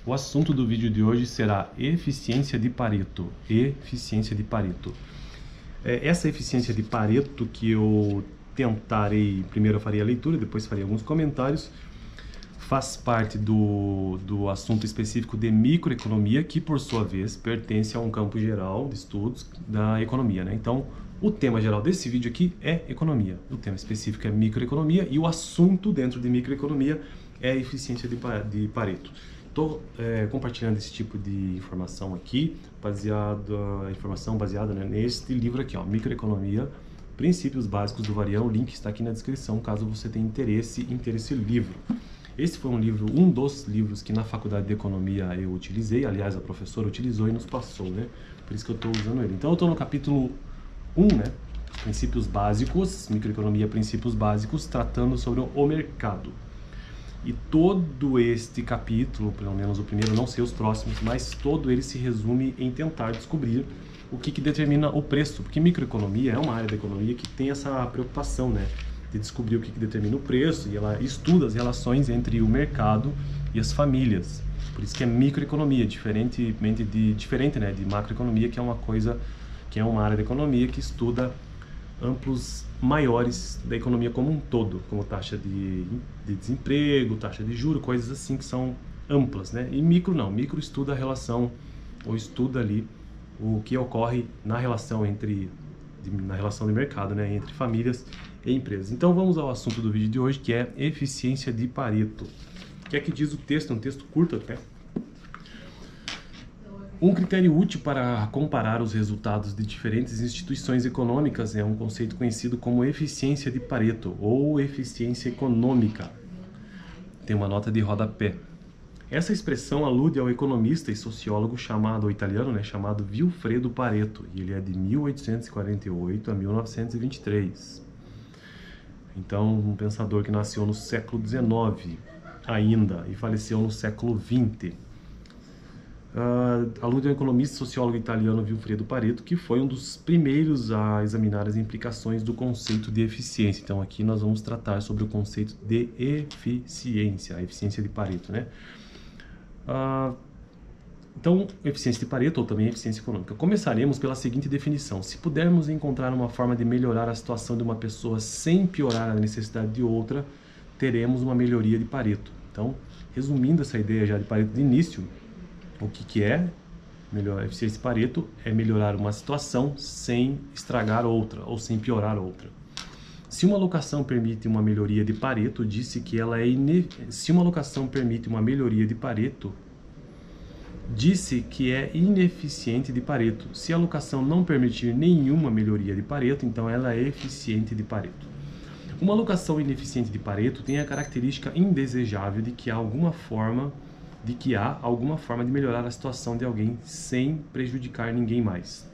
O assunto do vídeo de hoje será eficiência de Pareto. Eficiência de Pareto. Essa eficiência de Pareto que eu tentarei, primeiro eu farei a leitura, depois farei alguns comentários, faz parte do assunto específico de microeconomia, que por sua vez pertence a um campo geral de estudos da economia, né? Então, o tema geral desse vídeo aqui é economia, o tema específico é microeconomia e o assunto dentro de microeconomia é a eficiência de Pareto. Estou compartilhando esse tipo de informação aqui, informação baseada, né, neste livro aqui, ó, Microeconomia, Princípios Básicos do Varião. O link está aqui na descrição, caso você tenha interesse em ter esse livro. Esse foi um dos livros que na faculdade de economia eu utilizei, aliás, a professora utilizou e nos passou, né? Por isso que eu estou usando ele. Então eu estou no capítulo 1, né? Princípios Básicos, Microeconomia, Princípios Básicos, tratando sobre o mercado. E todo este capítulo, pelo menos o primeiro, não sei os próximos, mas todo ele se resume em tentar descobrir o que determina o preço, porque microeconomia é uma área da economia que tem essa preocupação, né, de descobrir o que determina o preço, e ela estuda as relações entre o mercado e as famílias. Por isso que é microeconomia, diferente, né, de macroeconomia, que é uma área da economia que estuda amplos maiores da economia como um todo, como taxa de desemprego, taxa de juros, coisas assim que são amplas, né? E micro não, micro estuda a relação, ou estuda ali o que ocorre na relação de mercado, né, entre famílias e empresas. Então vamos ao assunto do vídeo de hoje, que é eficiência de Pareto. O que é que diz o texto? É um texto curto até. Um critério útil para comparar os resultados de diferentes instituições econômicas é um conceito conhecido como eficiência de Pareto ou eficiência econômica. Tem uma nota de rodapé. Essa expressão alude ao economista e sociólogo italiano, né, chamado Vilfredo Pareto, e ele é de 1848 a 1923. Então, um pensador que nasceu no século XIX ainda e faleceu no século XX. Alude ao economista e sociólogo italiano Vilfredo Pareto, que foi um dos primeiros a examinar as implicações do conceito de eficiência. Então aqui nós vamos tratar sobre o conceito de eficiência, a eficiência de Pareto, né? Então, eficiência de Pareto ou também eficiência econômica. Começaremos pela seguinte definição: se pudermos encontrar uma forma de melhorar a situação de uma pessoa sem piorar a necessidade de outra, teremos uma melhoria de Pareto. Então, resumindo essa ideia já de Pareto de início, o que é eficiência de Pareto? É melhorar uma situação sem estragar outra ou sem piorar outra. Se uma alocação permite uma melhoria de Pareto, disse que ela é se uma alocação permite uma melhoria de Pareto, disse que é ineficiente de Pareto. Se a alocação não permitir nenhuma melhoria de Pareto, então ela é eficiente de Pareto. Uma alocação ineficiente de Pareto tem a característica indesejável de que há alguma forma de melhorar a situação de alguém sem prejudicar ninguém mais.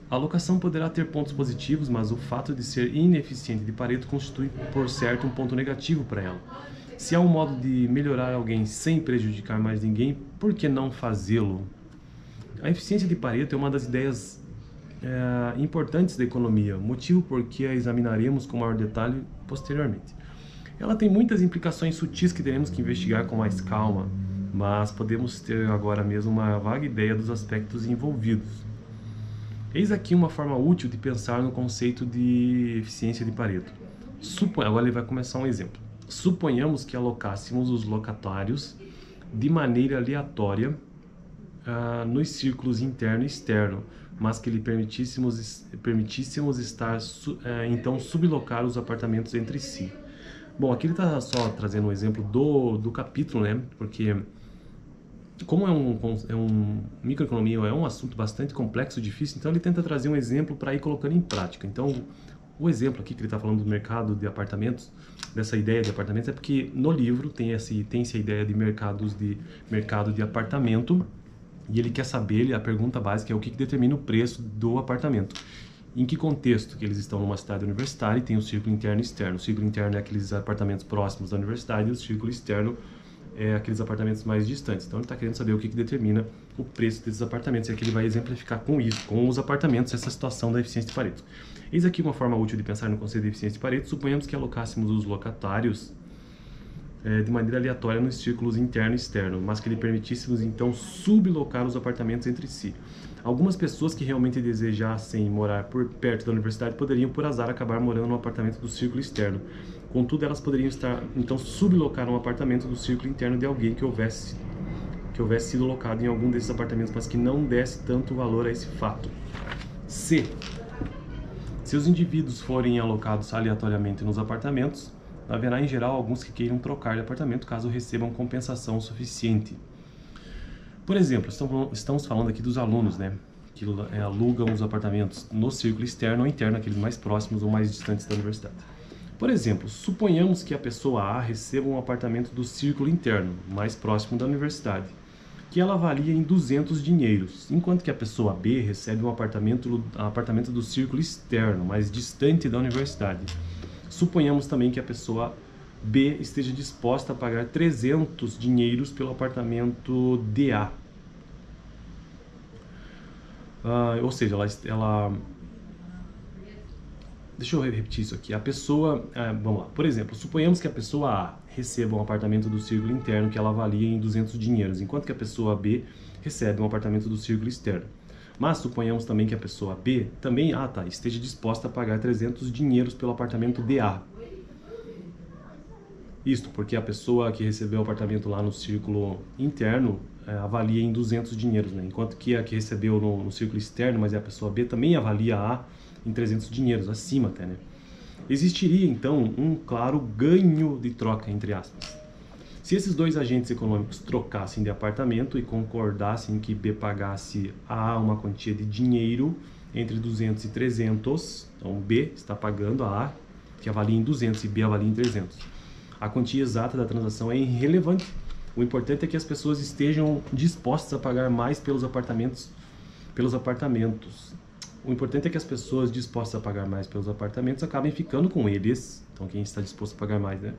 A alocação poderá ter pontos positivos, mas o fato de ser ineficiente de Pareto constitui, por certo, um ponto negativo para ela. Se há um modo de melhorar alguém sem prejudicar mais ninguém, por que não fazê-lo? A eficiência de Pareto é uma das ideias importantes da economia, motivo por que a examinaremos com maior detalhe posteriormente. Ela tem muitas implicações sutis que teremos que investigar com mais calma, mas podemos ter agora mesmo uma vaga ideia dos aspectos envolvidos. Eis aqui uma forma útil de pensar no conceito de eficiência de Pareto. Agora ele vai começar um exemplo. Suponhamos que alocássemos os locatários de maneira aleatória nos círculos interno e externo, mas que lhe permitíssemos então sublocar os apartamentos entre si. Bom, aqui ele está só trazendo um exemplo do capítulo, né? Porque como microeconomia é um assunto bastante complexo e difícil, então ele tenta trazer um exemplo para ir colocando em prática. Então, o exemplo aqui que ele está falando do mercado de apartamentos, dessa ideia de apartamentos, é porque no livro tem-se a ideia de mercado de apartamento, e ele quer saber, a pergunta básica é o que determina o preço do apartamento. Em que contexto? Que eles estão numa cidade universitária e tem o círculo interno e externo. O círculo interno é aqueles apartamentos próximos da universidade e o círculo externo é aqueles apartamentos mais distantes. Então ele está querendo saber o que determina o preço desses apartamentos. E aqui ele vai exemplificar com isso, com os apartamentos, essa situação da eficiência de Pareto. Eis aqui uma forma útil de pensar no conceito de eficiência de Pareto. Suponhamos que alocássemos os locatários de maneira aleatória nos círculos interno e externo, mas que lhe permitisse então sublocar os apartamentos entre si. Algumas pessoas que realmente desejassem morar por perto da universidade poderiam, por azar, acabar morando no apartamento do círculo externo. Contudo, elas poderiam então sublocar um apartamento do círculo interno de alguém que houvesse sido locado em algum desses apartamentos, mas que não desse tanto valor a esse fato. Se os indivíduos forem alocados aleatoriamente nos apartamentos, haverá em geral alguns que queiram trocar de apartamento caso recebam compensação suficiente. Por exemplo, estamos falando aqui dos alunos, né, que alugam os apartamentos no círculo externo ou interno, aqueles mais próximos ou mais distantes da universidade. Por exemplo, suponhamos que a pessoa A receba um apartamento do círculo interno, mais próximo da universidade, que ela avalia em 200 dinheiros, enquanto que a pessoa B recebe um apartamento do círculo externo, mais distante da universidade. Suponhamos também que a pessoa B esteja disposta a pagar 300 dinheiros pelo apartamento DA. Ou seja, deixa eu repetir isso aqui. A pessoa, vamos lá. Por exemplo, suponhamos que a pessoa A receba um apartamento do círculo interno que ela avalia em 200 dinheiros, enquanto que a pessoa B recebe um apartamento do círculo externo. Mas suponhamos também que a pessoa B também esteja disposta a pagar 300 dinheiros pelo apartamento DA. Isto porque a pessoa que recebeu o apartamento lá no círculo interno avalia em 200 dinheiros, né? Enquanto que a que recebeu no círculo externo, mas é a pessoa B, também avalia A em 300 dinheiros, acima até, né? Existiria então um claro ganho de troca, entre aspas. Se esses dois agentes econômicos trocassem de apartamento e concordassem que B pagasse a A uma quantia de dinheiro entre 200 e 300, então B está pagando a A, que avalia em 200, e B avalia em 300. A quantia exata da transação é irrelevante. O importante é que as pessoas estejam dispostas a pagar mais pelos apartamentos. O importante é que as pessoas dispostas a pagar mais pelos apartamentos acabem ficando com eles. Então, quem está disposto a pagar mais, né?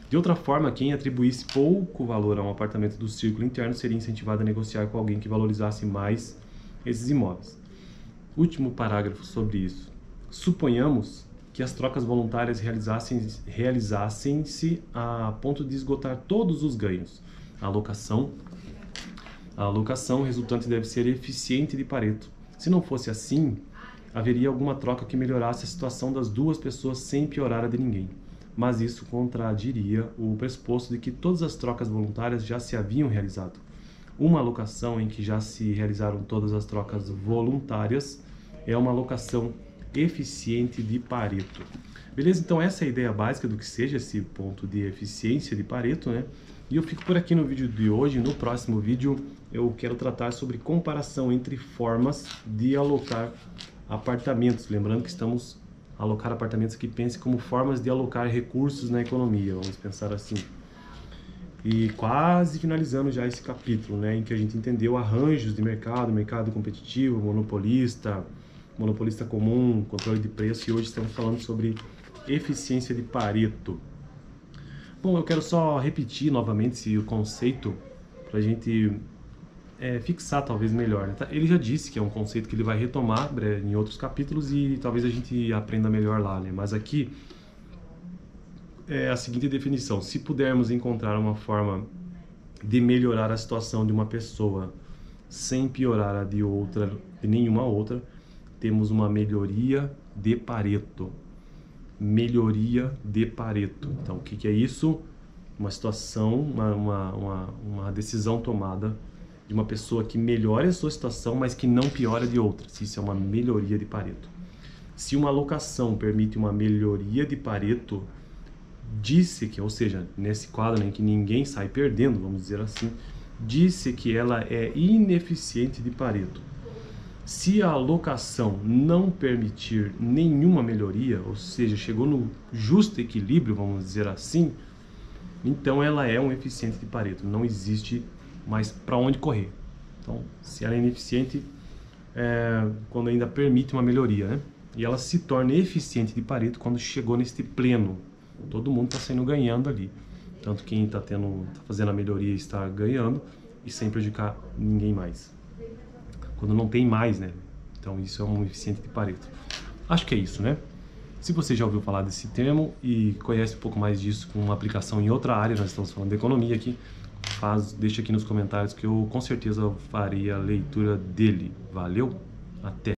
De outra forma, quem atribuísse pouco valor a um apartamento do círculo interno seria incentivado a negociar com alguém que valorizasse mais esses imóveis. Último parágrafo sobre isso. Suponhamos que as trocas voluntárias realizassem-se a ponto de esgotar todos os ganhos. A alocação resultante deve ser eficiente de Pareto. Se não fosse assim, haveria alguma troca que melhorasse a situação das duas pessoas sem piorar a de ninguém. Mas isso contradiria o pressuposto de que todas as trocas voluntárias já se haviam realizado. Uma alocação em que já se realizaram todas as trocas voluntárias é uma alocação eficiente de Pareto. Beleza? Então essa é a ideia básica do que seja esse ponto de eficiência de Pareto, né? E eu fico por aqui no vídeo de hoje. No próximo vídeo eu quero tratar sobre comparação entre formas de alocar apartamentos. Lembrando que estamos a alocar apartamentos aqui, pense como formas de alocar recursos na economia, vamos pensar assim. E quase finalizando já esse capítulo, né, em que a gente entendeu arranjos de mercado, mercado competitivo, monopolista comum, controle de preço, e hoje estamos falando sobre eficiência de Pareto. Bom, eu quero só repetir novamente o conceito para a gente fixar talvez melhor, né? Ele já disse que é um conceito que ele vai retomar em outros capítulos e talvez a gente aprenda melhor lá, né? Mas aqui é a seguinte definição: se pudermos encontrar uma forma de melhorar a situação de uma pessoa sem piorar a de nenhuma outra, temos uma melhoria de Pareto. Melhoria de Pareto. Então, o que é isso? Uma situação, uma decisão tomada de uma pessoa que melhora a sua situação, mas que não piora de outra. Isso é uma melhoria de Pareto. Se uma alocação permite uma melhoria de Pareto, ou seja, nesse quadro em que ninguém sai perdendo, vamos dizer assim, disse que ela é ineficiente de Pareto. Se a alocação não permitir nenhuma melhoria, ou seja, chegou no justo equilíbrio, vamos dizer assim, então ela é um eficiente de Pareto. Não existe mais para onde correr. Então, se ela é ineficiente, quando ainda permite uma melhoria, né? E ela se torna eficiente de Pareto quando chegou neste pleno. Todo mundo está saindo ganhando ali. Tanto quem está fazendo a melhoria está ganhando e sem prejudicar ninguém mais. Quando não tem mais, né? Então isso é um eficiente de Pareto. Acho que é isso, né? Se você já ouviu falar desse termo e conhece um pouco mais disso com uma aplicação em outra área, nós estamos falando de economia aqui, deixa aqui nos comentários que eu com certeza farei a leitura dele. Valeu, até!